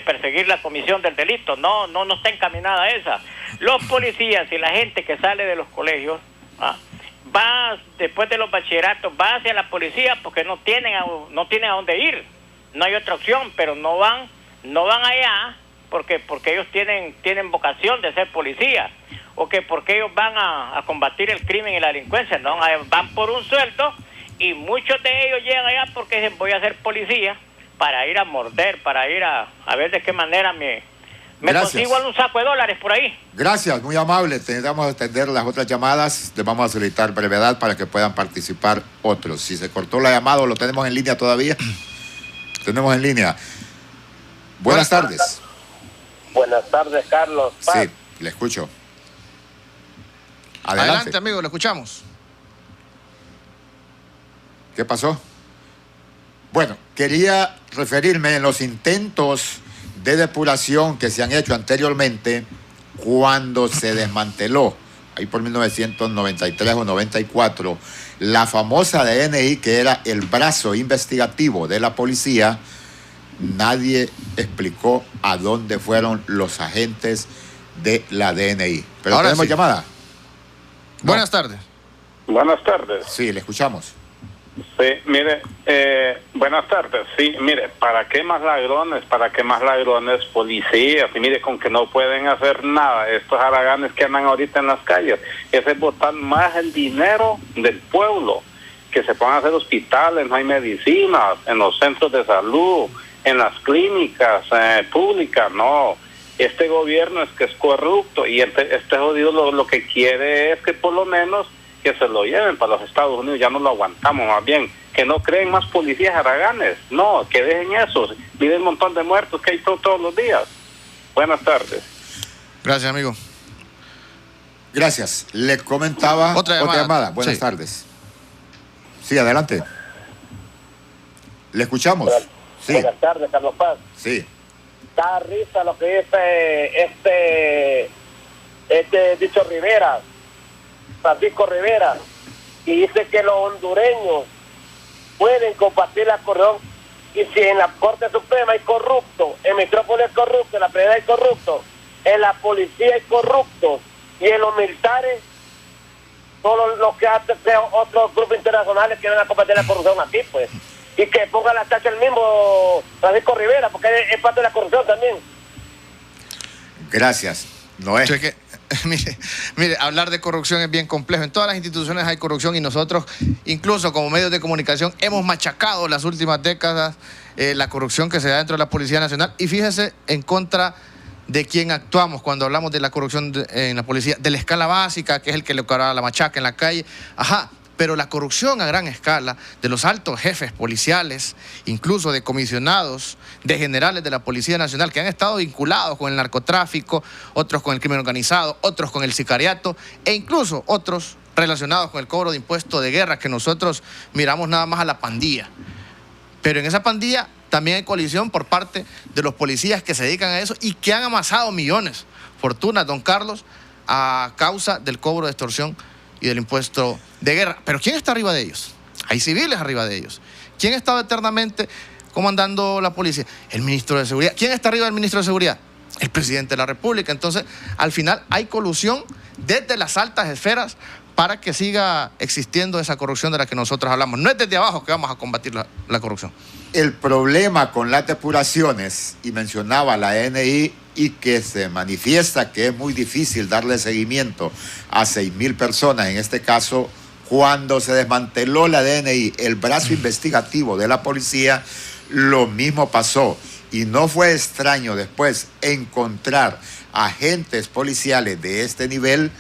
[SPEAKER 7] perseguir la comisión del delito. No está encaminada a esa. Los policías y la gente que sale de los colegios va después de los bachilleratos, va hacia la policía porque no tienen a dónde ir, no hay otra opción, pero no van allá porque ellos tienen vocación de ser policía, o que porque ellos van a combatir el crimen y la delincuencia. No, van por un sueldo, y muchos de ellos llegan allá porque dicen voy a ser policía para ir a morder, para ir a ver de qué manera me consigo un saco de dólares por ahí.
[SPEAKER 1] Gracias, muy amable. Tendremos que atender las otras llamadas. Les vamos a solicitar brevedad para que puedan participar otros. Si se cortó la llamada, ¿lo tenemos en línea todavía? Tenemos en línea. Buenas tardes.
[SPEAKER 8] Buenas tardes, Carlos.
[SPEAKER 1] Sí, le escucho.
[SPEAKER 2] Adelante, amigo, lo escuchamos.
[SPEAKER 1] ¿Qué pasó? Bueno, quería referirme en los intentos de depuración que se han hecho anteriormente cuando se desmanteló, ahí por 1993 o 94, la famosa DNI, que era el brazo investigativo de la policía. Nadie explicó a dónde fueron los agentes de la DNI. Pero
[SPEAKER 2] ahora
[SPEAKER 1] tenemos
[SPEAKER 2] sí.
[SPEAKER 1] llamada.
[SPEAKER 2] Buenas tardes.
[SPEAKER 8] Buenas tardes.
[SPEAKER 1] Sí, le escuchamos.
[SPEAKER 8] Sí, mire, buenas tardes. Sí, mire, ¿para qué más ladrones? ¿Para qué más ladrones policías? Y mire, con que no pueden hacer nada estos haraganes que andan ahorita en las calles. Ese es botar más el dinero del pueblo. Que se pongan a hacer hospitales, no hay medicinas, en los centros de salud, en las clínicas públicas, no. Este gobierno es que es corrupto, y este jodido lo que quiere es que por lo menos que se lo lleven para los Estados Unidos. Ya no lo aguantamos, más bien que no creen más policías haraganes, no, que dejen eso. Miren el montón de muertos que hay todos los días. Buenas tardes.
[SPEAKER 2] Gracias, amigo.
[SPEAKER 1] Gracias. Le comentaba
[SPEAKER 2] otra llamada.
[SPEAKER 1] Buenas tardes. Sí, adelante. Le escuchamos. Sí.
[SPEAKER 8] Buenas tardes, Carlos Paz.
[SPEAKER 1] Sí.
[SPEAKER 8] Da risa lo que dice dicho Rivera, Francisco Rivera, y dice que los hondureños pueden combatir la corrupción, y si en la Corte Suprema hay corruptos, en Metrópolis hay corruptos, en la Presidencia hay corruptos, en la policía hay corruptos, y en los militares solo los que hacen otros grupos internacionales que van a combatir la corrupción aquí, pues. Y que ponga la tacha el mismo Francisco Rivera, porque es parte de la corrupción también.
[SPEAKER 1] Gracias. No es.
[SPEAKER 2] Mire, hablar de corrupción es bien complejo. En todas las instituciones hay corrupción, y nosotros, incluso como medios de comunicación, hemos machacado las últimas décadas la corrupción que se da dentro de la Policía Nacional. Y fíjese en contra de quién actuamos cuando hablamos de la corrupción en la policía, de la escala básica, que es el que le ocurra la machaca en la calle. Ajá. Pero la corrupción a gran escala de los altos jefes policiales, incluso de comisionados, de generales de la Policía Nacional que han estado vinculados con el narcotráfico, otros con el crimen organizado, otros con el sicariato, e incluso otros relacionados con el cobro de impuestos de guerra, que nosotros miramos nada más a la pandilla. Pero en esa pandilla también hay coalición por parte de los policías que se dedican a eso y que han amasado millones, fortunas, don Carlos, a causa del cobro de extorsión y del impuesto de guerra. Pero ¿quién está arriba de ellos? Hay civiles arriba de ellos. ¿Quién está eternamente comandando la policía? El ministro de Seguridad. ¿Quién está arriba del ministro de Seguridad? El presidente de la República. Entonces, al final hay colusión desde las altas esferas para que siga existiendo esa corrupción de la que nosotros hablamos. No es desde abajo que vamos a combatir la corrupción.
[SPEAKER 1] El problema con las depuraciones, y mencionaba la DNI, y que se manifiesta que es muy difícil darle seguimiento a 6,000 personas, en este caso, cuando se desmanteló la DNI, el brazo investigativo de la policía, lo mismo pasó. Y no fue extraño después encontrar agentes policiales de este nivel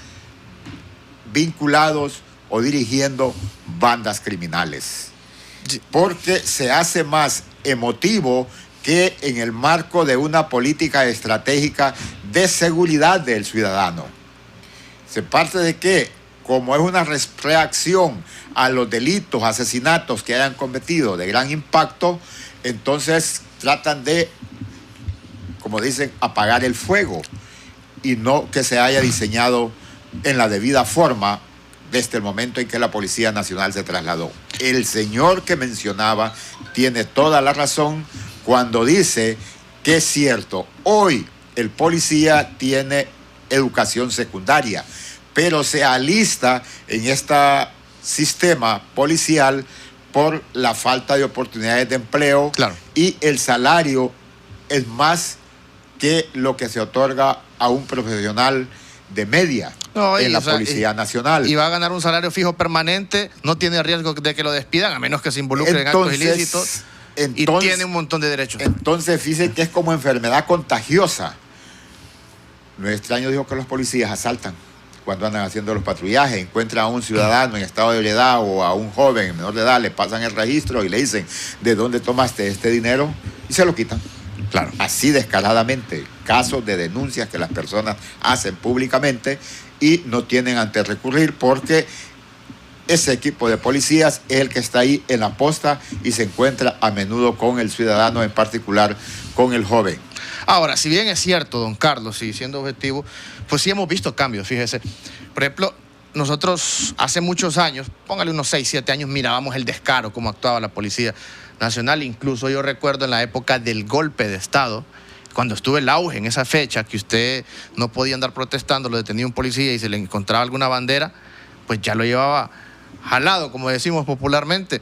[SPEAKER 1] vinculados o dirigiendo bandas criminales. Porque se hace más emotivo que en el marco de una política estratégica de seguridad del ciudadano. Se parte de que, como es una reacción a los delitos, asesinatos que hayan cometido de gran impacto, entonces tratan de, como dicen, apagar el fuego, y no que se haya diseñado en la debida forma desde el momento en que la Policía Nacional se trasladó. el señor que mencionaba tiene toda la razón cuando dice que es cierto, hoy el policía tiene educación secundaria, pero se alista en este sistema policial por la falta de oportunidades de empleo,
[SPEAKER 2] claro,
[SPEAKER 1] y el salario es más que lo que se otorga a un profesional de media en la Policía Nacional.
[SPEAKER 2] Y va a ganar un salario fijo permanente, no tiene riesgo de que lo despidan, a menos que se involucre en actos ilícitos, y tiene un montón de derechos.
[SPEAKER 1] Entonces, fíjense que es como enfermedad contagiosa. No es extraño, dijo, que los policías asaltan cuando andan haciendo los patrullajes, encuentran a un ciudadano en estado de ebriedad o a un joven menor de edad, le pasan el registro y le dicen, ¿de dónde tomaste este dinero? Y se lo quitan.
[SPEAKER 2] Claro.
[SPEAKER 1] Así descaradamente, casos de denuncias que las personas hacen públicamente y no tienen ante recurrir porque ese equipo de policías es el que está ahí en la posta y se encuentra a menudo con el ciudadano, en particular con el joven.
[SPEAKER 2] Ahora, si bien es cierto, don Carlos, y siendo objetivo, pues sí hemos visto cambios, fíjese. Por ejemplo, nosotros hace muchos años, póngale unos 6, 7 años, mirábamos el descaro, cómo actuaba la Policía Nacional. Incluso yo recuerdo en la época del golpe de Estado, cuando estuvo el auge en esa fecha, que usted no podía andar protestando, lo detenía un policía y se le encontraba alguna bandera, pues ya lo llevaba jalado, como decimos popularmente.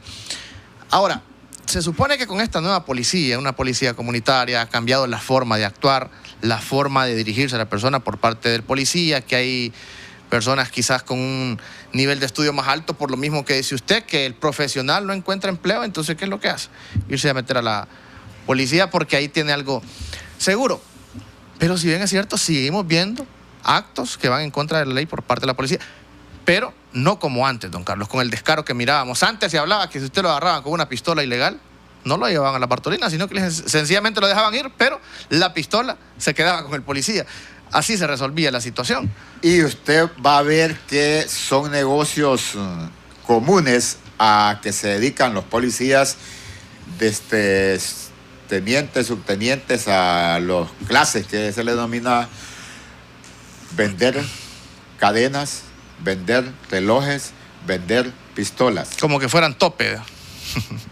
[SPEAKER 2] Ahora, se supone que con esta nueva policía, una policía comunitaria, ha cambiado la forma de actuar, la forma de dirigirse a la persona por parte del policía, que hay personas quizás con un nivel de estudio más alto, por lo mismo que dice usted, que el profesional no encuentra empleo, entonces ¿qué es lo que hace? Irse a meter a la policía porque ahí tiene algo seguro. Pero si bien es cierto, seguimos viendo actos que van en contra de la ley por parte de la policía, pero no como antes, don Carlos, con el descaro que mirábamos. Antes se hablaba que si usted lo agarraban con una pistola ilegal, no lo llevaban a la Bartolina, sino que sencillamente lo dejaban ir, pero la pistola se quedaba con el policía. Así se resolvía la situación.
[SPEAKER 1] Y usted va a ver que son negocios comunes a que se dedican los policías, desde tenientes, subtenientes, a los clases que se les denomina vender cadenas, vender relojes, vender pistolas.
[SPEAKER 2] Como que fueran tope.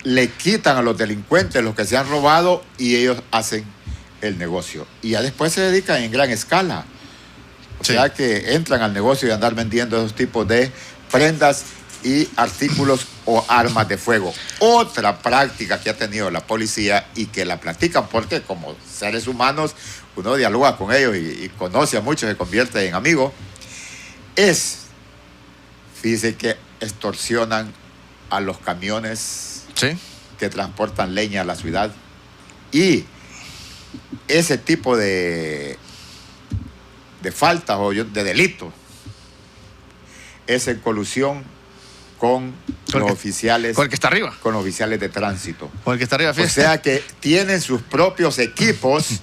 [SPEAKER 1] Le quitan a los delincuentes los que se han robado y ellos hacen el negocio. Y ya después se dedican en gran escala. O sea que entran al negocio de andar vendiendo esos tipos de prendas y artículos o armas de fuego. Otra práctica que ha tenido la policía y que la practican porque como seres humanos uno dialoga con ellos y conoce a muchos, se convierte en amigos, es, fíjese que extorsionan a los camiones que transportan leña a la ciudad. Y ese tipo de faltas o de delito es en colusión con los oficiales.
[SPEAKER 2] Con el que está arriba.
[SPEAKER 1] Con los oficiales de tránsito.
[SPEAKER 2] Con el que está arriba, fíjate.
[SPEAKER 1] O sea que tienen sus propios equipos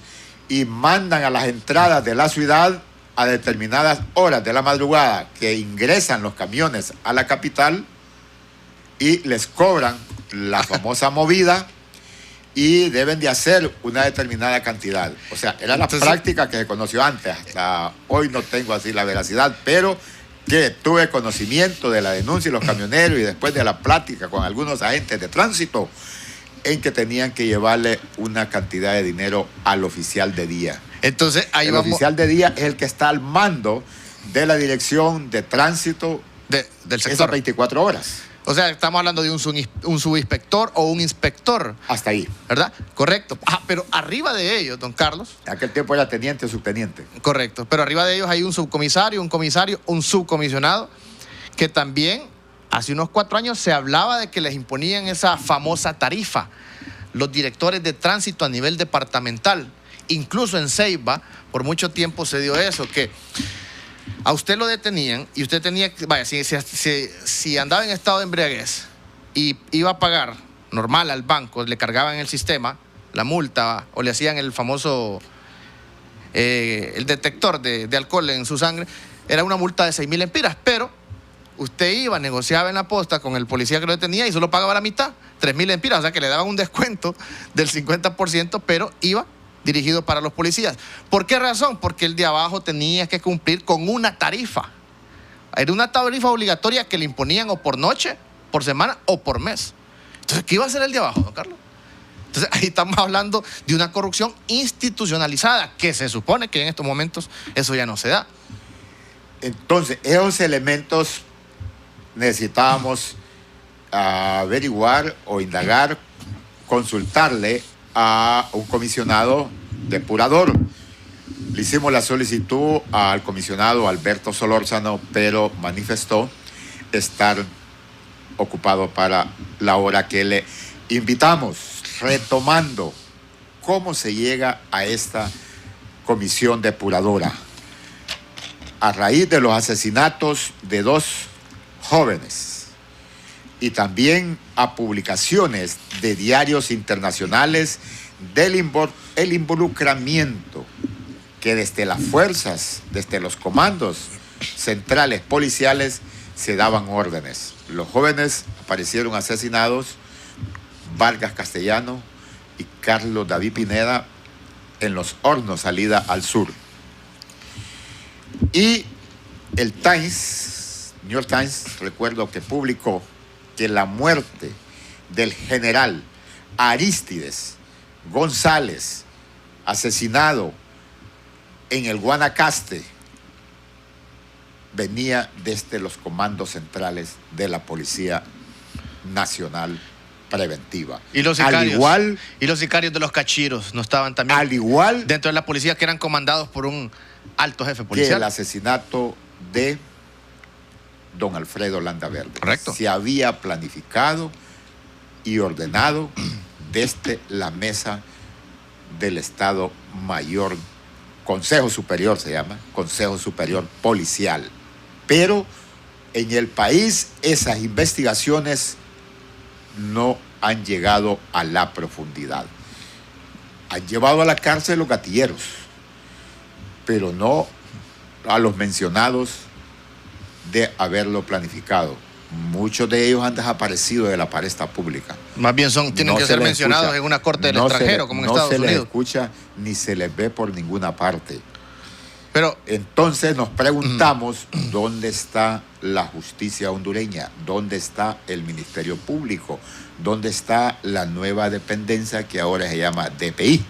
[SPEAKER 1] y mandan a las entradas de la ciudad a determinadas horas de la madrugada que ingresan los camiones a la capital y les cobran la famosa movida y deben de hacer una determinada cantidad. O sea, era la práctica que se conoció antes. Hasta hoy no tengo así la veracidad, pero que tuve conocimiento de la denuncia de los camioneros y después de la plática con algunos agentes de tránsito en que tenían que llevarle una cantidad de dinero al oficial de día.
[SPEAKER 2] Entonces, ahí
[SPEAKER 1] el oficial de día es el que está al mando de la dirección de tránsito
[SPEAKER 2] del sector.
[SPEAKER 1] Esas 24 horas.
[SPEAKER 2] O sea, estamos hablando de un subinspector o un inspector.
[SPEAKER 1] Hasta ahí.
[SPEAKER 2] ¿Verdad? Correcto. Pero arriba de ellos, don Carlos.
[SPEAKER 1] En aquel tiempo era teniente o subteniente.
[SPEAKER 2] Correcto. Pero arriba de ellos hay un subcomisario, un comisario, un subcomisionado, que también hace unos 4 años se hablaba de que les imponían esa famosa tarifa. Los directores de tránsito a nivel departamental. Incluso en Ceiba, por mucho tiempo se dio eso, que a usted lo detenían y usted tenía que, vaya, si andaba en estado de embriaguez y iba a pagar normal al banco, le cargaban en el sistema la multa o le hacían el famoso el detector de alcohol en su sangre, era una multa de 6,000 empiras, pero usted iba, negociaba en la posta con el policía que lo detenía y solo pagaba la mitad, 3,000 empiras, o sea que le daban un descuento del 50%, pero iba dirigido para los policías. ¿Por qué razón? Porque el de abajo tenía que cumplir con una tarifa. Era una tarifa obligatoria que le imponían o por noche por semana o por mes. Entonces, ¿qué iba a hacer el de abajo, don Carlos? Entonces, ahí estamos hablando de una corrupción institucionalizada, que se supone que en estos momentos eso ya no se da.
[SPEAKER 1] Entonces, esos elementos necesitábamos averiguar o indagar, consultarle a un comisionado depurador. Le hicimos la solicitud al comisionado Alberto Solórzano, pero manifestó estar ocupado para la hora que le invitamos. Retomando, ¿cómo se llega a esta comisión depuradora? A raíz de los asesinatos de 2 jóvenes y también a publicaciones de diarios internacionales del involucramiento que desde las fuerzas, desde los comandos centrales policiales se daban órdenes. Los jóvenes aparecieron asesinados, Vargas Castellano y Carlos David Pineda, en Los Hornos, salida al sur. Y el New York Times, recuerdo que publicó que la muerte del general Arístides González, asesinado en el Guanacaste, venía desde los comandos centrales de la Policía Nacional Preventiva.
[SPEAKER 2] Y los sicarios, de los cachiros no estaban también
[SPEAKER 1] al igual
[SPEAKER 2] dentro de la policía, que eran comandados por un alto jefe policial.
[SPEAKER 1] Que el asesinato de don Alfredo Landaverde.
[SPEAKER 2] Correcto.
[SPEAKER 1] Se había planificado y ordenado desde la mesa del Estado Mayor, Consejo Superior se llama, Consejo Superior Policial. Pero en el país esas investigaciones no han llegado a la profundidad. Han llevado a la cárcel los gatilleros, pero no a los mencionados de haberlo planificado. Muchos de ellos han desaparecido de la palestra pública.
[SPEAKER 2] Más bien tienen que ser mencionados en una corte del extranjero, como en Estados Unidos.
[SPEAKER 1] No se les escucha ni se les ve por ninguna parte.
[SPEAKER 2] Pero
[SPEAKER 1] entonces nos preguntamos dónde está la justicia hondureña, dónde está el Ministerio Público, dónde está la nueva dependencia que ahora se llama DPI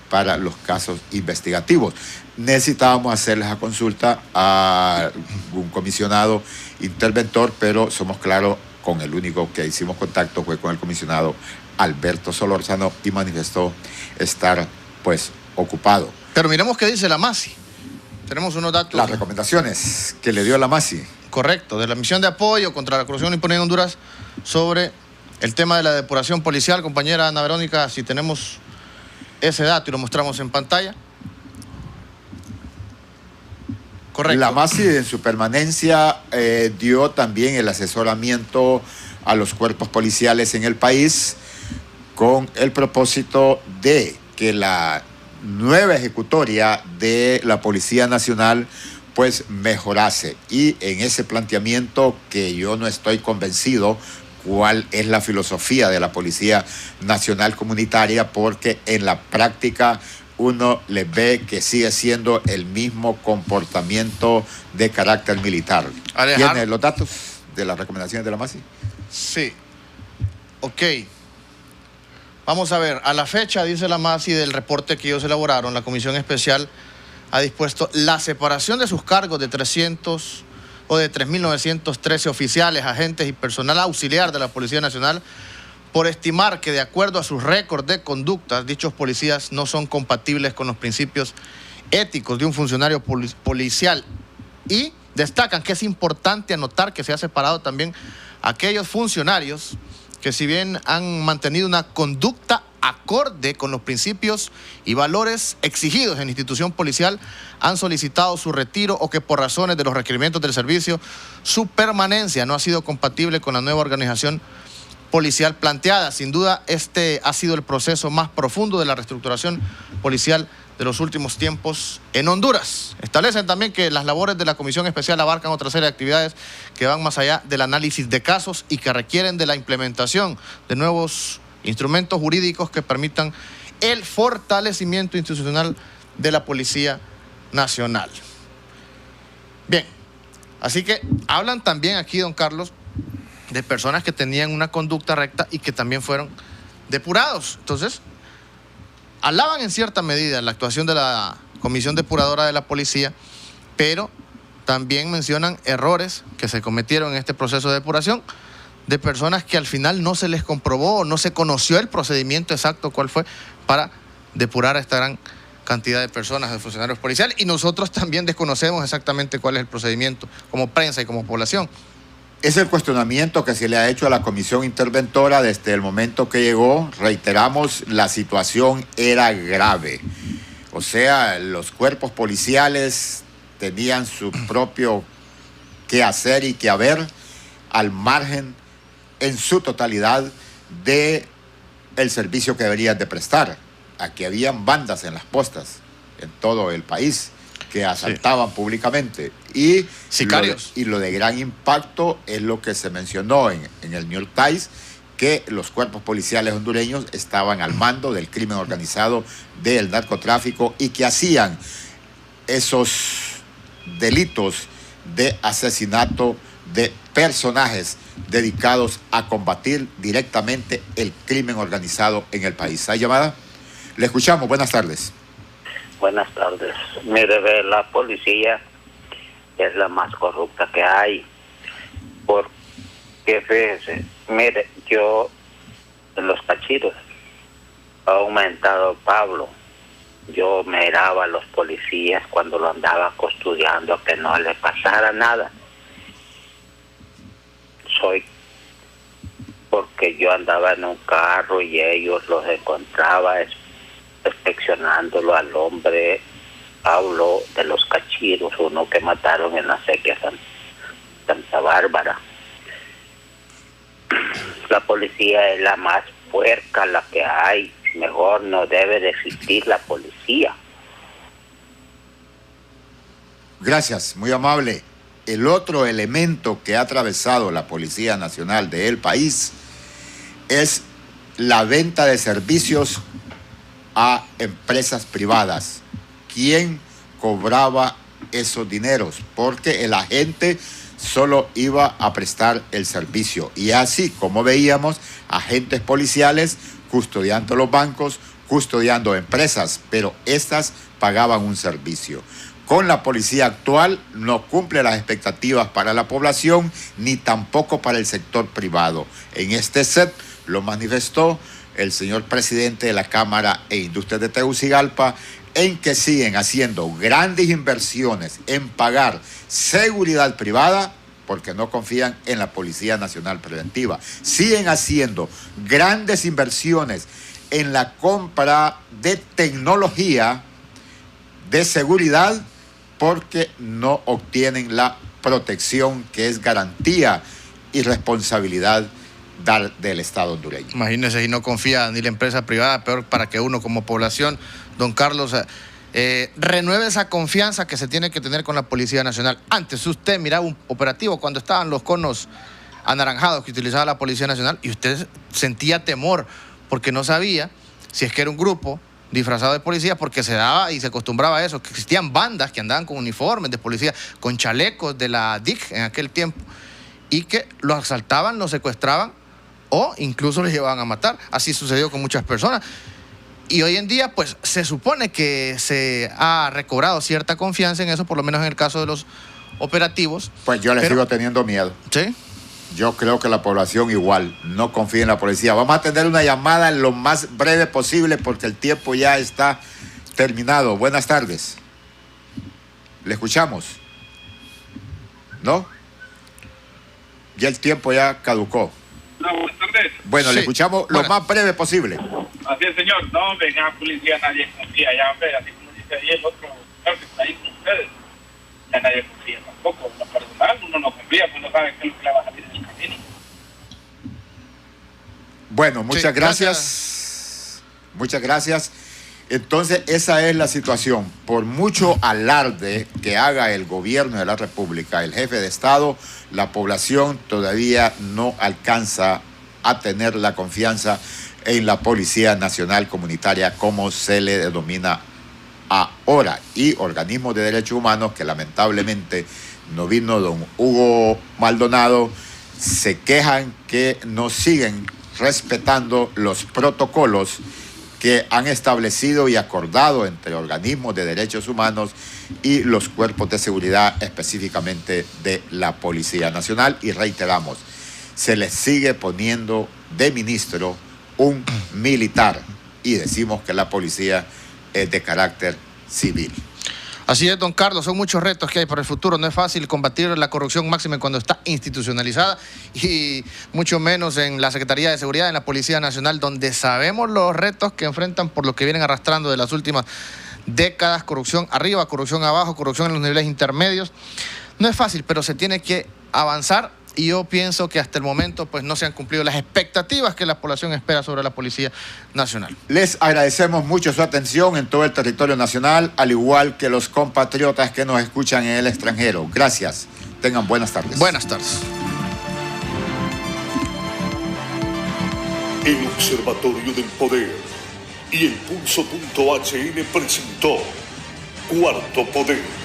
[SPEAKER 1] para los casos investigativos. Necesitábamos hacerles la consulta a un comisionado interventor, pero somos claros, con el único que hicimos contacto fue con el comisionado Alberto Solórzano y manifestó estar pues ocupado.
[SPEAKER 2] Pero miremos qué dice la MASI. Tenemos unos datos.
[SPEAKER 1] Las recomendaciones que le dio la MASI.
[SPEAKER 2] Correcto, de la misión de apoyo contra la corrupción impunidad en Honduras sobre el tema de la depuración policial. Compañera Ana Verónica, si tenemos ese dato y lo mostramos en pantalla. Correcto.
[SPEAKER 1] La MASI en su permanencia dio también el asesoramiento a los cuerpos policiales en el país con el propósito de que la nueva ejecutoria de la Policía Nacional pues mejorase. Y en ese planteamiento, que yo no estoy convencido cuál es la filosofía de la Policía Nacional Comunitaria, porque en la práctica uno le ve que sigue siendo el mismo comportamiento de carácter militar. ¿Tiene los datos de las recomendaciones de la MASI?
[SPEAKER 2] Sí. Ok. Vamos a ver, a la fecha, dice la MASI, del reporte que ellos elaboraron, la Comisión Especial ha dispuesto la separación de sus cargos de 300 o de 3.913 oficiales, agentes y personal auxiliar de la Policía Nacional, por estimar que, de acuerdo a sus récords de conducta, dichos policías no son compatibles con los principios éticos de un funcionario policial. Y destacan que es importante anotar que se ha separado también a aquellos funcionarios que, si bien han mantenido una conducta acorde con los principios y valores exigidos en la institución policial, han solicitado su retiro, o que por razones de los requerimientos del servicio su permanencia no ha sido compatible con la nueva organización policial planteada. Sin duda, este ha sido el proceso más profundo de la reestructuración policial de los últimos tiempos en Honduras. Establecen también que las labores de la Comisión Especial abarcan otra serie de actividades que van más allá del análisis de casos y que requieren de la implementación de nuevos instrumentos jurídicos que permitan el fortalecimiento institucional de la Policía Nacional. Bien, así que hablan también aquí, don Carlos, de personas que tenían una conducta recta y que también fueron depurados. Entonces, alaban en cierta medida la actuación de la Comisión Depuradora de la Policía, pero también mencionan errores que se cometieron en este proceso de depuración de personas que al final no se les comprobó, no se conoció el procedimiento exacto cuál fue para depurar a esta gran cantidad de personas, de funcionarios policiales, y nosotros también desconocemos exactamente cuál es el procedimiento como prensa y como población.
[SPEAKER 1] Es el cuestionamiento que se le ha hecho a la comisión interventora desde el momento que llegó. Reiteramos, la situación era grave. O sea, los cuerpos policiales tenían su propio qué hacer y qué haber al margen en su totalidad de el servicio que deberían de prestar. Aquí habían bandas en las postas en todo el país que asaltaban públicamente. Y
[SPEAKER 2] sicarios.
[SPEAKER 1] Lo de gran impacto es lo que se mencionó en el New York Times, que los cuerpos policiales hondureños estaban al mando del crimen organizado, del narcotráfico, y que hacían esos delitos de asesinato de personajes dedicados a combatir directamente el crimen organizado en el país. ¿Hay llamada? Le escuchamos. Buenas tardes.
[SPEAKER 9] Buenas tardes. Mire, la policía es la más corrupta que hay. Porque, fíjese, mire, yo, en los cachiros, ha aumentado Pablo. Yo miraba a los policías cuando lo andaba custodiando que no le pasara nada. Porque yo andaba en un carro y ellos los encontraba inspeccionándolo al hombre. Hablo de los cachiros, uno que mataron en la sequía Santa Bárbara. La policía es la más puerca, la que hay. Mejor no debe de existir la policía.
[SPEAKER 1] Gracias, muy amable. El otro elemento que ha atravesado la Policía Nacional del país es la venta de servicios a empresas privadas. ¿Quién cobraba esos dineros? Porque el agente solo iba a prestar el servicio. Y así como veíamos, agentes policiales custodiando los bancos, custodiando empresas, pero estas pagaban un servicio. Con la policía actual no cumple las expectativas para la población ni tampoco para el sector privado. En este set lo manifestó el señor presidente de la Cámara e Industrias de Tegucigalpa, en que siguen haciendo grandes inversiones en pagar seguridad privada porque no confían en la Policía Nacional Preventiva. Siguen haciendo grandes inversiones en la compra de tecnología de seguridad porque no obtienen la protección que es garantía y responsabilidad del Estado hondureño.
[SPEAKER 2] Imagínese si no confía ni la empresa privada, peor para que uno como población, don Carlos, renueve esa confianza que se tiene que tener con la Policía Nacional. Antes usted miraba un operativo cuando estaban los conos anaranjados que utilizaba la Policía Nacional y usted sentía temor porque no sabía si es que era un grupo disfrazado de policía, porque se daba y se acostumbraba a eso, que existían bandas que andaban con uniformes de policía, con chalecos de la DIC en aquel tiempo, y que los asaltaban, los secuestraban o incluso les llevaban a matar. Así sucedió con muchas personas. Y hoy en día, pues, se supone que se ha recobrado cierta confianza en eso, por lo menos en el caso de los operativos.
[SPEAKER 1] Pues yo les sigo teniendo miedo.
[SPEAKER 2] ¿Sí?
[SPEAKER 1] Yo creo que la población igual no confía en la policía. Vamos a tener una llamada lo más breve posible porque el tiempo ya está terminado. Buenas tardes. ¿Le escuchamos? ¿No? Ya el tiempo ya caducó.
[SPEAKER 10] No, buenas tardes.
[SPEAKER 1] Bueno, sí, le escuchamos lo más breve posible.
[SPEAKER 10] Así es, señor. No, hombre, en la policía nadie confía. Ya, hombre, así como dice ahí el otro que está ahí con ustedes. Ya nadie confía tampoco. En lo personal, uno no confía, pues no sabe qué es lo que le va a salir en el camino.
[SPEAKER 1] Bueno, muchas gracias. Muchas gracias. Entonces, esa es la situación. Por mucho alarde que haga el gobierno de la República, el jefe de Estado, la población todavía no alcanza a tener la confianza en la Policía Nacional Comunitaria, como se le denomina ahora. Y organismos de derechos humanos, que lamentablemente no vino don Hugo Maldonado, se quejan que no siguen respetando los protocolos que han establecido y acordado entre organismos de derechos humanos y los cuerpos de seguridad, específicamente de la Policía Nacional. Y reiteramos, se les sigue poniendo de ministro un militar y decimos que la policía es de carácter civil.
[SPEAKER 2] Así es, don Carlos, son muchos retos que hay para el futuro. No es fácil combatir la corrupción máxima cuando está institucionalizada y mucho menos en la Secretaría de Seguridad, en la Policía Nacional, donde sabemos los retos que enfrentan por lo que vienen arrastrando de las últimas décadas. Corrupción arriba, corrupción abajo, corrupción en los niveles intermedios. No es fácil, pero se tiene que avanzar. Y yo pienso que hasta el momento pues no se han cumplido las expectativas que la población espera sobre la Policía Nacional.
[SPEAKER 1] Les agradecemos mucho su atención en todo el territorio nacional, al igual que los compatriotas que nos escuchan en el extranjero. Gracias. Tengan buenas tardes.
[SPEAKER 2] Buenas tardes.
[SPEAKER 5] El Observatorio del Poder y el Pulso.hn presentó Cuarto Poder.